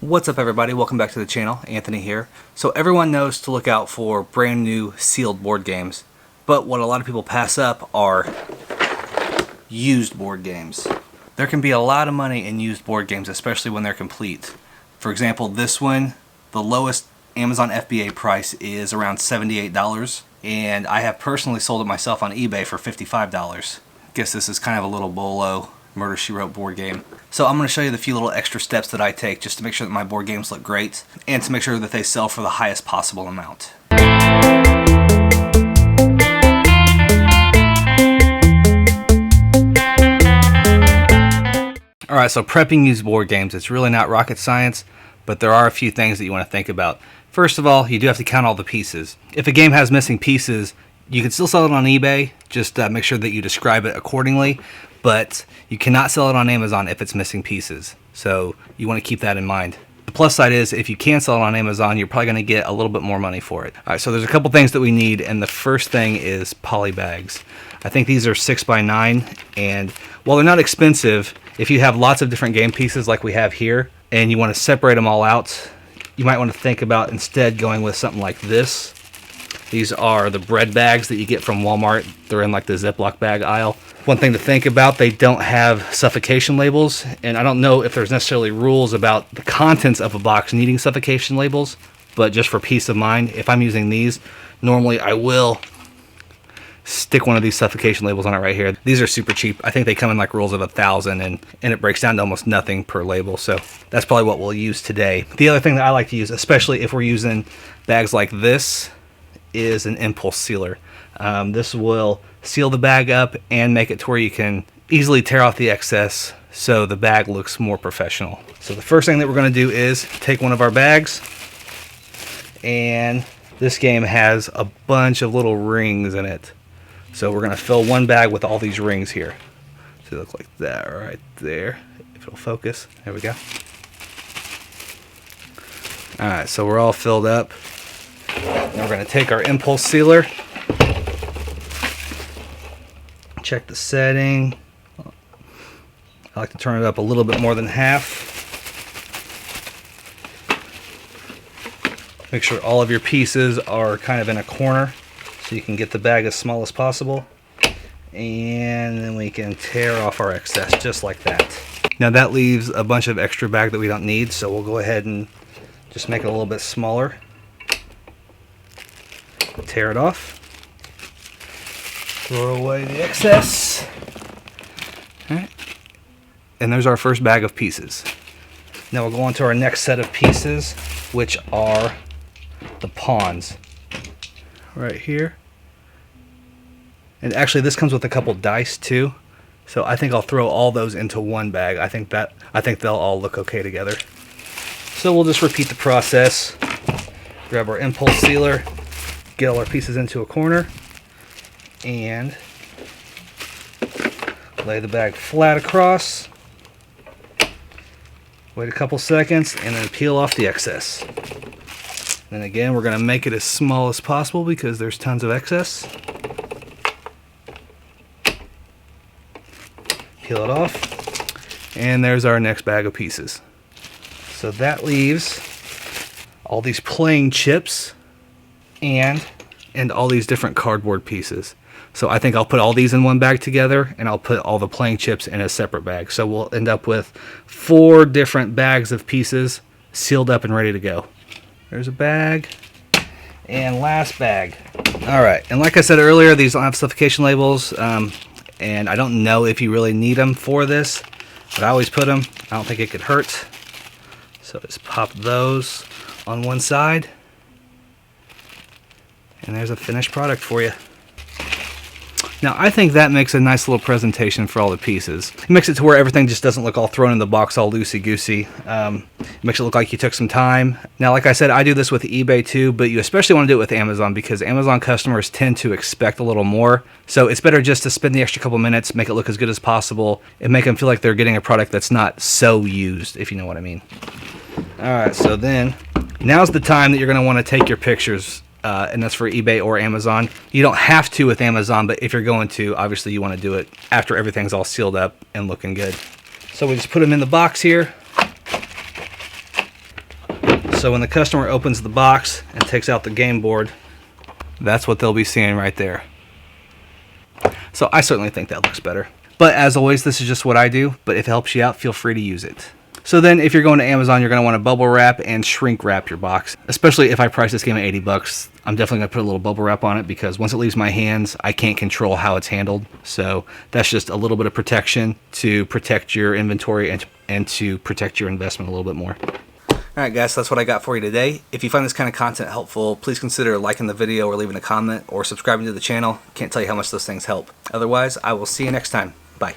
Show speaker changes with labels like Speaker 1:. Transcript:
Speaker 1: What's up everybody, welcome back to the channel, Anthony here. So everyone knows to look out for brand new sealed board games, but what a lot of people pass up are used board games. There can be a lot of money in used board games, especially when they're complete. For example, this one, the lowest Amazon FBA price is around $78, and I have personally sold it myself on eBay for $55. Guess this is kind of a little bolo Murder, She Wrote board game. So I'm going to show you the few little extra steps that I take just to make sure that my board games look great and to make sure that they sell for the highest possible amount. Alright, so prepping used board games, it's really not rocket science, but there are a few things that you want to think about. First of all, you do have to count all the pieces. If a game has missing pieces, you can still sell it on eBay, just make sure that you describe it accordingly, but you cannot sell it on Amazon if it's missing pieces. So you want to keep that in mind. The plus side is if you can sell it on Amazon, you're probably going to get a little bit more money for it. Alright, so there's a couple things that we need, and the first thing is poly bags. I think these are 6x9, and while they're not expensive, if you have lots of different game pieces like we have here, and you want to separate them all out, you might want to think about instead going with something like this. These are the bread bags that you get from Walmart. They're in like the Ziploc bag aisle. One thing to think about, they don't have suffocation labels, and I don't know if there's necessarily rules about the contents of a box needing suffocation labels, but just for peace of mind, if I'm using these, normally I will stick one of these suffocation labels on it right here. These are super cheap. I think they come in like rolls of 1,000, and it breaks down to almost nothing per label, so that's probably what we'll use today. The other thing that I like to use, especially if we're using bags like this, is an impulse sealer. This will seal the bag up and make it to where you can easily tear off the excess so the bag looks more professional. So the first thing that we're going to do is take one of our bags, and this game has a bunch of little rings in it. So we're going to fill one bag with all these rings here. So it looks like that right there. If it'll focus. There we go. Alright, so we're all filled up. Now we're going to take our impulse sealer, check the setting. I like to turn it up a little bit more than half. Make sure all of your pieces are kind of in a corner so you can get the bag as small as possible. And then we can tear off our excess just like that. Now that leaves a bunch of extra bag that we don't need, so we'll go ahead and just make it a little bit smaller. Tear it off. Throw away the excess. Alright. And there's our first bag of pieces. Now we'll go on to our next set of pieces, which are the pawns. Right here. And actually this comes with a couple dice too. So I think I'll throw all those into one bag. I think they'll all look okay together. So we'll just repeat the process. Grab our impulse sealer, get all our pieces into a corner, and lay the bag flat across. Wait a couple seconds and then peel off the excess. Then again, we're going to make it as small as possible because there's tons of excess. Peel it off, and there's our next bag of pieces. So that leaves all these playing chips and all these different cardboard pieces. So I think I'll put all these in one bag together, and I'll put all the playing chips in a separate bag. So we'll end up with 4 different bags of pieces sealed up and ready to go. There's a bag, and last bag. Alright, and like I said earlier, these don't have suffocation labels, and I don't know if you really need them for this, but I always put them. I don't think it could hurt. So just pop those on one side, and there's a finished product for you. Now I think that makes a nice little presentation for all the pieces. It makes it to where everything just doesn't look all thrown in the box all loosey-goosey. It makes it look like you took some time. Now like I said, I do this with eBay too, but you especially want to do it with Amazon because Amazon customers tend to expect a little more. So it's better just to spend the extra couple minutes, make it look as good as possible, and make them feel like they're getting a product that's not so used, if you know what I mean. Alright, so then now's the time that you're going to want to take your pictures. And that's for eBay or Amazon. You don't have to with Amazon, but if you're going to, obviously you want to do it after everything's all sealed up and looking good. So we just put them in the box here. So when the customer opens the box and takes out the game board, that's what they'll be seeing right there. So I certainly think that looks better. But as always, this is just what I do, but if it helps you out, feel free to use it. So then if you're going to Amazon, you're going to want to bubble wrap and shrink wrap your box. Especially if I price this game at 80 bucks, I'm definitely going to put a little bubble wrap on it because once it leaves my hands, I can't control how it's handled. So that's just a little bit of protection to protect your inventory and to protect your investment a little bit more. Alright guys, so that's what I got for you today. If you find this kind of content helpful, please consider liking the video or leaving a comment or subscribing to the channel. Can't tell you how much those things help. Otherwise, I will see you next time. Bye.